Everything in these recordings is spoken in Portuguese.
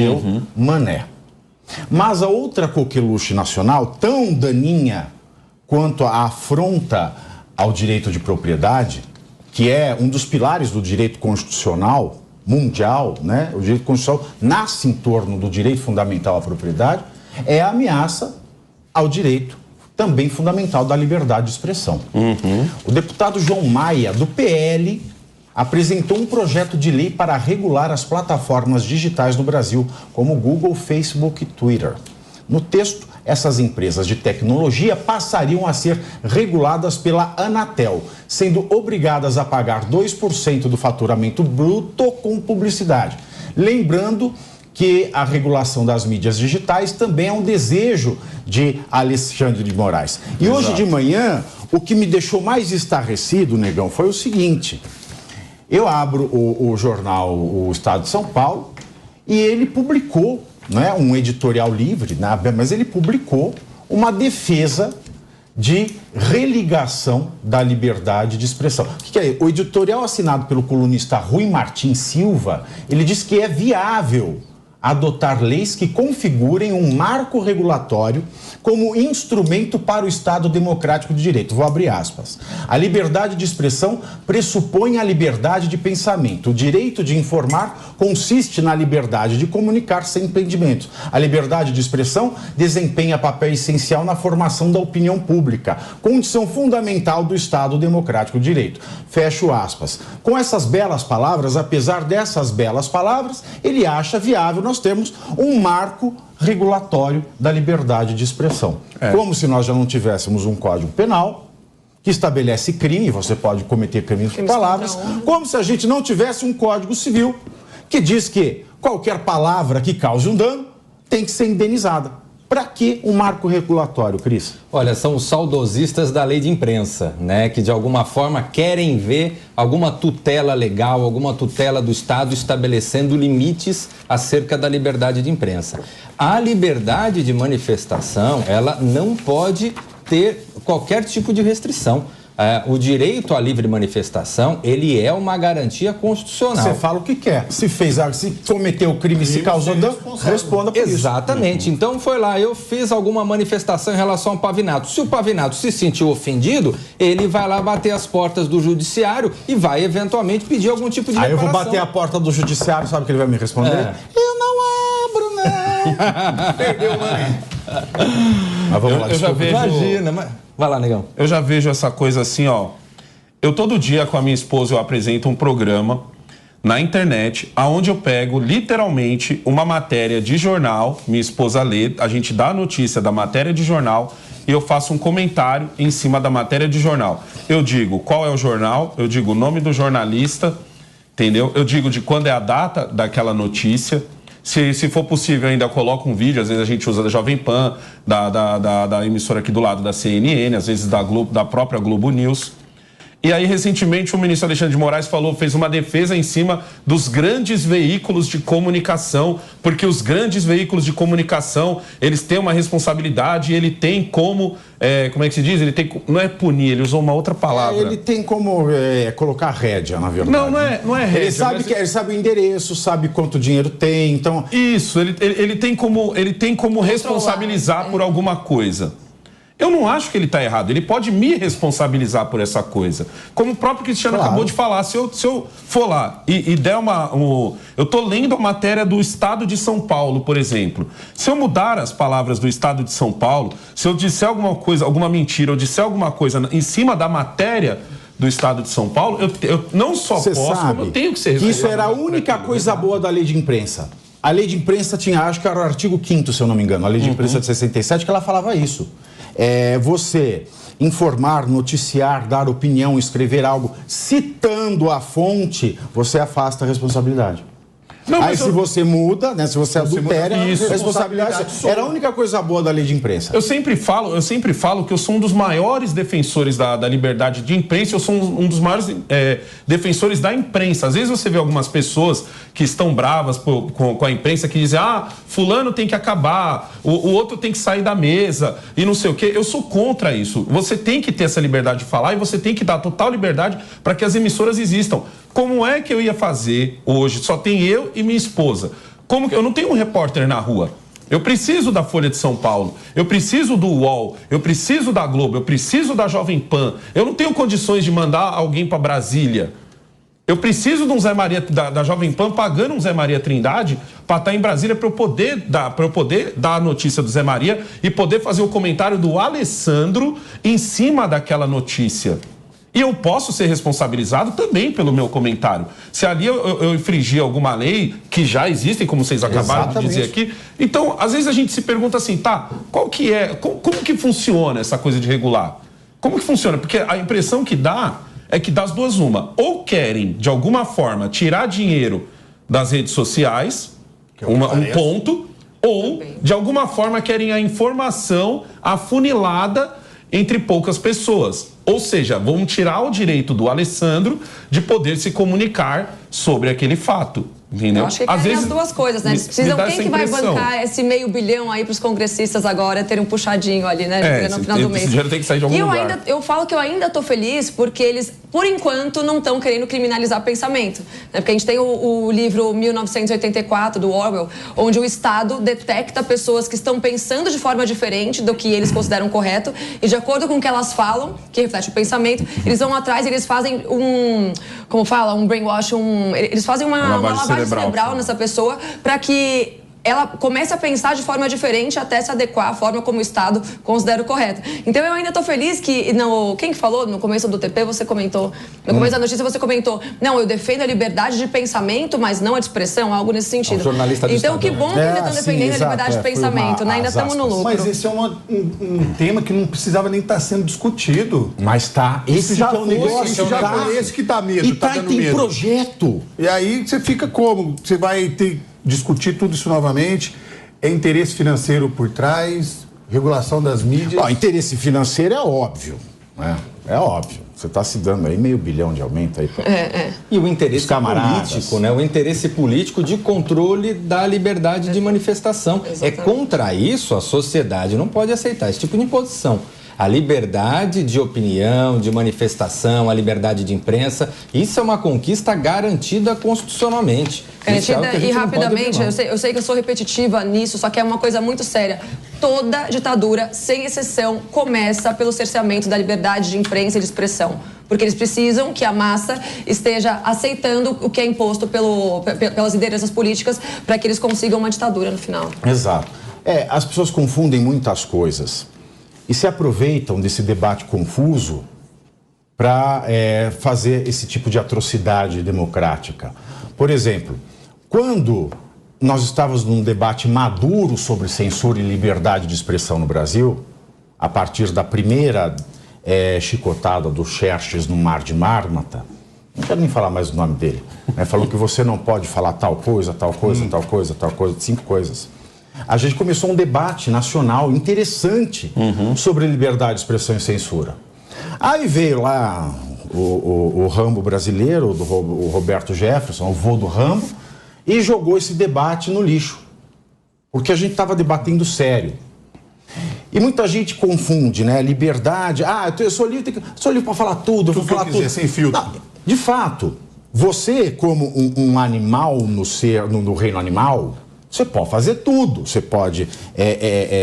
deu mané. Mas a outra coqueluche nacional, tão daninha quanto a afronta ao direito de propriedade, que é um dos pilares do direito constitucional mundial, né? O direito constitucional nasce em torno do direito fundamental à propriedade, é a ameaça ao direito também fundamental da liberdade de expressão. O deputado João Maia, do PL, apresentou um projeto de lei para regular as plataformas digitais no Brasil, como Google, Facebook e Twitter. No texto, essas empresas de tecnologia passariam a ser reguladas pela Anatel, sendo obrigadas a pagar 2% do faturamento bruto com publicidade. Lembrando que a regulação das mídias digitais também é um desejo de Alexandre de Moraes. E hoje de manhã, o que me deixou mais estarrecido, Negão, foi o seguinte: eu abro o jornal O Estado de São Paulo e ele publicou, não é um editorial livre, mas ele publicou uma defesa de religação da liberdade de expressão. O que é? O editorial assinado pelo colunista Rui Martins Silva, ele diz que é viável adotar leis que configurem um marco regulatório como instrumento para o Estado democrático de direito. Vou abrir aspas. A liberdade de expressão pressupõe a liberdade de pensamento. O direito de informar consiste na liberdade de comunicar sem impedimentos. A liberdade de expressão desempenha papel essencial na formação da opinião pública, condição fundamental do Estado democrático de direito. Fecho aspas. Com essas belas palavras, apesar dessas belas palavras, ele acha viável nós temos um marco regulatório da liberdade de expressão. Como se nós já não tivéssemos um Código Penal que estabelece crime, você pode cometer crimes com palavras, como se a gente não tivesse um Código Civil que diz que qualquer palavra que cause um dano tem que ser indenizada. Para que um marco regulatório, Cris? Olha, são os saudosistas da lei de imprensa, né? Que de alguma forma querem ver alguma tutela legal, alguma tutela do Estado estabelecendo limites acerca da liberdade de imprensa. A liberdade de manifestação, ela não pode ter qualquer tipo de restrição. O direito à livre manifestação, ele é uma garantia constitucional. Você fala o que quer. Se cometeu crime, se causou dano, responda por isso. Exatamente. Então foi lá, eu fiz alguma manifestação em relação ao Pavinato. Se o Pavinato se sentiu ofendido, ele vai lá bater as portas do judiciário e vai eventualmente pedir algum tipo de reparação. Aí eu vou bater a porta do judiciário, sabe o que ele vai me responder? Eu não abro, não. Perdeu, mãe. Mas vamos lá, eu já vejo... Imagina, mas... Vai lá, Negão. Eu já vejo essa coisa assim, ó. Eu todo dia com a minha esposa eu apresento um programa na internet, aonde eu pego literalmente uma matéria de jornal, minha esposa lê, a gente dá a notícia da matéria de jornal e eu faço um comentário em cima da matéria de jornal. Eu digo qual é o jornal, eu digo o nome do jornalista, entendeu? Eu digo de quando é a data daquela notícia. Se for possível, ainda coloco um vídeo, às vezes a gente usa da Jovem Pan, da emissora aqui do lado da CNN, às vezes da Globo, da própria Globo News. E aí, recentemente, o ministro Alexandre de Moraes fez uma defesa em cima dos grandes veículos de comunicação, porque os grandes veículos de comunicação, eles têm uma responsabilidade, ele tem como, como é que se diz? Ele tem, não é punir, ele usou uma outra palavra. Ele tem como colocar rédea, na verdade. Não é rédea. Ele sabe o endereço, sabe quanto dinheiro tem, então... Isso, ele tem como responsabilizar por alguma coisa. Eu não acho que ele está errado. Ele pode me responsabilizar por essa coisa. Como o próprio Cristiano acabou de falar. Se eu for lá e der eu estou lendo a matéria do Estado de São Paulo, por exemplo. Se eu mudar as palavras do Estado de São Paulo, se eu disser alguma coisa, alguma mentira, ou disser alguma coisa em cima da matéria do Estado de São Paulo, eu não só posso, como eu tenho que ser responsável. Isso era a única coisa boa da lei de imprensa. A lei de imprensa tinha, acho que era o artigo 5º, se eu não me engano, a lei de imprensa de 67, que ela falava isso. Você informar, noticiar, dar opinião, escrever algo, citando a fonte, você afasta a responsabilidade. Não, aí se você muda, né, se você adultera, a responsabilidade era a única coisa boa da lei de imprensa. Eu sempre falo que eu sou um dos maiores defensores da liberdade de imprensa, eu sou um dos maiores defensores da imprensa. Às vezes você vê algumas pessoas que estão bravas com a imprensa, que dizem, fulano tem que acabar, o outro tem que sair da mesa e não sei o quê. Eu sou contra isso. Você tem que ter essa liberdade de falar e você tem que dar total liberdade para que as emissoras existam. Como é que eu ia fazer hoje? Só tem eu e minha esposa. Como que eu não tenho um repórter na rua? Eu preciso da Folha de São Paulo, eu preciso do UOL, eu preciso da Globo, eu preciso da Jovem Pan. Eu não tenho condições de mandar alguém para Brasília. Eu preciso de um Zé Maria, da Jovem Pan pagando um Zé Maria Trindade para estar em Brasília para eu poder dar a notícia do Zé Maria e poder fazer o comentário do Alessandro em cima daquela notícia. E eu posso ser responsabilizado também pelo meu comentário. Se ali eu infringir alguma lei, que já existem, como vocês acabaram de dizer aqui. Então, às vezes a gente se pergunta assim, tá, qual que é, como que funciona essa coisa de regular? Como que funciona? Porque a impressão que dá é que das duas uma. Ou querem, de alguma forma, tirar dinheiro das redes sociais, um ponto, ou, de alguma forma, querem a informação afunilada entre poucas pessoas. Ou seja, vão tirar o direito do Alessandro de poder se comunicar sobre aquele fato. Entendeu? Eu acho que querem as duas coisas, né? Eles precisam, quem que vai bancar esse meio bilhão aí para os congressistas agora terem um puxadinho ali, né? No final do mês. Esse dinheiro tem que sair de algum lugar. Eu falo que eu ainda tô feliz porque eles, por enquanto, não estão querendo criminalizar pensamento. Né? Porque a gente tem o livro 1984, do Orwell, onde o Estado detecta pessoas que estão pensando de forma diferente do que eles consideram correto e, de acordo com o que elas falam, que reflete o pensamento, eles vão atrás e eles fazem um brainwash, eles fazem uma lavagem cerebral nessa pessoa para que ela comece a pensar de forma diferente até se adequar à forma como o Estado considera o correto. Então eu ainda estou feliz que, quem que falou no começo do TP, você comentou, no começo da notícia você comentou, não, eu defendo a liberdade de pensamento, mas não a de expressão, algo nesse sentido. Jornalista do então que Estado. bom que eles estão defendendo a liberdade de pensamento, né? Ainda estamos no lucro. Mas esse é um tema que não precisava nem estar sendo discutido. Mas tá, esse já é um negócio, esse que dá medo, e tem projeto. E aí você fica como? Você vai discutir tudo isso novamente, é interesse financeiro por trás, regulação das mídias. Bom, interesse financeiro é óbvio, né? É óbvio. Você está se dando aí R$500 bilhão de aumento aí. E o interesse político, né? O interesse político de controle da liberdade de manifestação. Exatamente. É contra isso a sociedade não pode aceitar esse tipo de imposição. A liberdade de opinião, de manifestação, a liberdade de imprensa, isso é uma conquista garantida constitucionalmente. Garantida e rapidamente, eu sei que eu sou repetitiva nisso, só que é uma coisa muito séria. Toda ditadura, sem exceção, começa pelo cerceamento da liberdade de imprensa e de expressão. Porque eles precisam que a massa esteja aceitando o que é imposto pelas lideranças políticas para que eles consigam uma ditadura no final. Exato. As pessoas confundem muitas coisas. E se aproveitam desse debate confuso para fazer esse tipo de atrocidade democrática. Por exemplo, quando nós estávamos num debate maduro sobre censura e liberdade de expressão no Brasil, a partir da primeira chicotada do Xerxes no Mar de Mármata, não quero nem falar mais o nome dele, né? Falou que você não pode falar tal coisa, tal coisa, tal coisa, tal coisa, 5 coisas. A gente começou um debate nacional interessante sobre liberdade de expressão e censura. Aí veio lá o Rambo brasileiro, o Roberto Jefferson, o vô do Rambo, e jogou esse debate no lixo. Porque a gente estava debatendo sério. E muita gente confunde, né? Liberdade. Eu sou livre para falar tudo, eu vou falar tudo. Sem filtro. Não, de fato, você, como um animal no reino animal, você pode fazer tudo. Você pode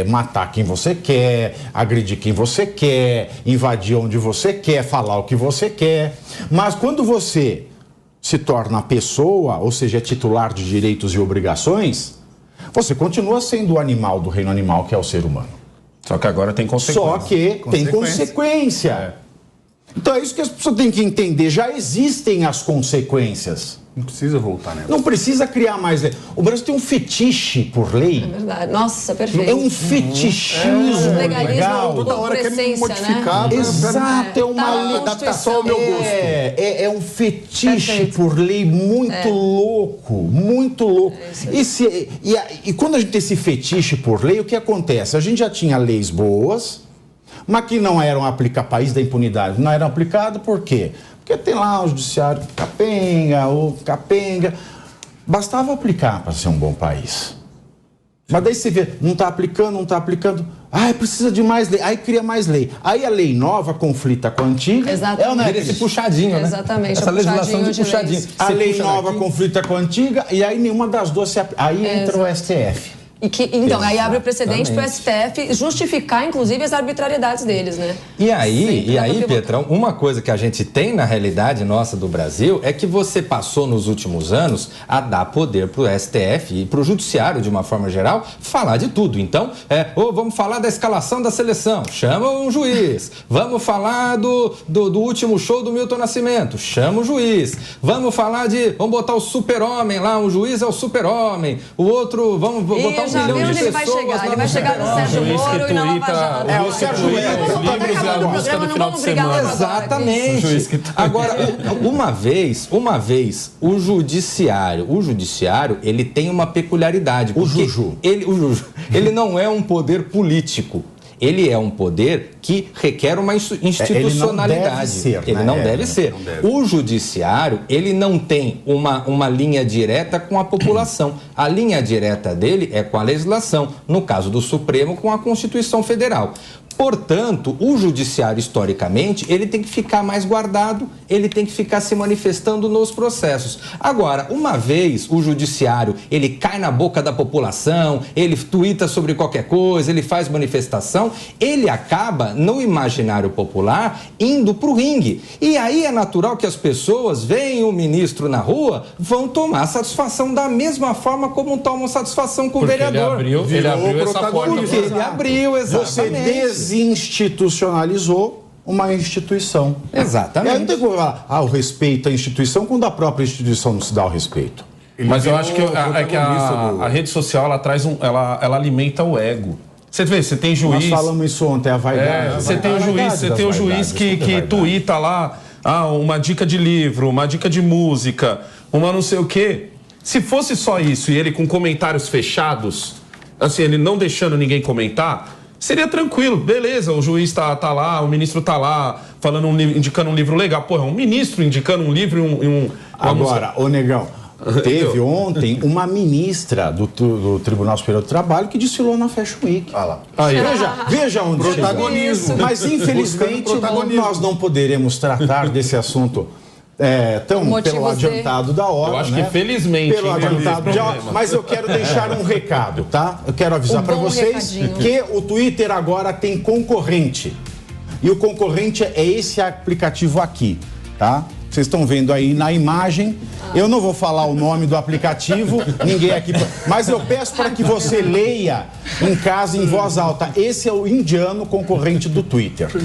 matar quem você quer, agredir quem você quer, invadir onde você quer, falar o que você quer. Mas quando você se torna pessoa, ou seja, é titular de direitos e obrigações, você continua sendo o animal do reino animal, que é o ser humano. Só que agora tem consequência. Só que tem consequência. Então é isso que as pessoas têm que entender. Já existem as consequências. Não precisa voltar, né? Não precisa criar mais lei. O Brasil tem um fetiche por lei. É verdade. Nossa, perfeito. É um fetichismo legal. Toda hora quer modificar. Né? Exato, é uma adaptação ao meu gosto. É um fetiche por lei muito louco, muito louco. E quando a gente tem esse fetiche por lei, o que acontece? A gente já tinha leis boas, mas que não eram aplicadas, país da impunidade, não eram aplicadas por quê? Porque tem lá o judiciário capenga. Bastava aplicar para ser um bom país. Mas daí você vê, não está aplicando. precisa de mais lei. Aí cria mais lei. Aí a lei nova conflita com a antiga. Exatamente. Vira esse puxadinho, né? Exatamente. Essa legislação de puxadinho. A lei nova conflita com a antiga e aí nenhuma das duas se aplica. Aí entra o STF. Então, aí abre o precedente para o STF justificar, inclusive, as arbitrariedades deles, né? E aí, Pietrão, uma coisa que a gente tem na realidade nossa do Brasil é que você passou nos últimos anos a dar poder para o STF e para o Judiciário, de uma forma geral, falar de tudo. Então, vamos falar da escalação da seleção, chama um juiz. Vamos falar do último show do Milton Nascimento, chama o juiz. Vamos botar o super-homem lá, um juiz é o super-homem, o outro, vamos botar já viu onde ele vai chegar. Ele vai chegar no Sérgio Moro e na Lava Jato. O Sérgio Moro livros e a música do final de semana. Exatamente. Agora, uma vez, o judiciário, ele tem uma peculiaridade. O Juju. Ele não é um poder político. Ele é um poder que requer uma institucionalidade. Ele não deve ser. O judiciário, ele não tem uma linha direta com a população. A linha direta dele é com a legislação. No caso do Supremo, com a Constituição Federal. Portanto, o judiciário, historicamente, ele tem que ficar mais guardado, ele tem que ficar se manifestando nos processos. Agora, uma vez o judiciário, ele cai na boca da população, ele tuita sobre qualquer coisa, ele faz manifestação, ele acaba, no imaginário popular, indo para o ringue. E aí é natural que as pessoas veem o ministro na rua, vão tomar satisfação da mesma forma como tomam satisfação com o vereador. Ele abriu essa porta. Porque ele abriu, exatamente. Você desinstitucionalizou uma instituição. Exatamente. Aí não tem como falar, o respeito à instituição, quando a própria instituição não se dá o respeito. Mas eu acho que a rede social, ela alimenta o ego. Você vê, você tem juiz... Nós falamos isso ontem, a vaidade. Você tem o juiz que tuita lá, uma dica de livro, uma dica de música, uma não sei o quê. Se fosse só isso e ele com comentários fechados, assim, ele não deixando ninguém comentar... Seria tranquilo, beleza, o juiz tá lá, o ministro tá lá, indicando um livro legal. Porra, um ministro indicando um livro e uma Agora, música. Negão, teve ontem uma ministra do Tribunal Superior do Trabalho que desfilou na Fashion Week. Veja onde protagonismo. chegou. Mas, infelizmente, nós não poderemos tratar desse assunto pelo adiantado da hora. Eu acho que felizmente. Pelo adiantado da hora. Mas eu quero deixar um recado, tá? Eu quero avisar para vocês que o Twitter agora tem concorrente. E o concorrente é esse aplicativo aqui, tá? Vocês estão vendo aí na imagem. Eu não vou falar o nome do aplicativo, ninguém aqui. Mas eu peço para que você leia em casa, em voz alta. Esse é o indiano concorrente do Twitter.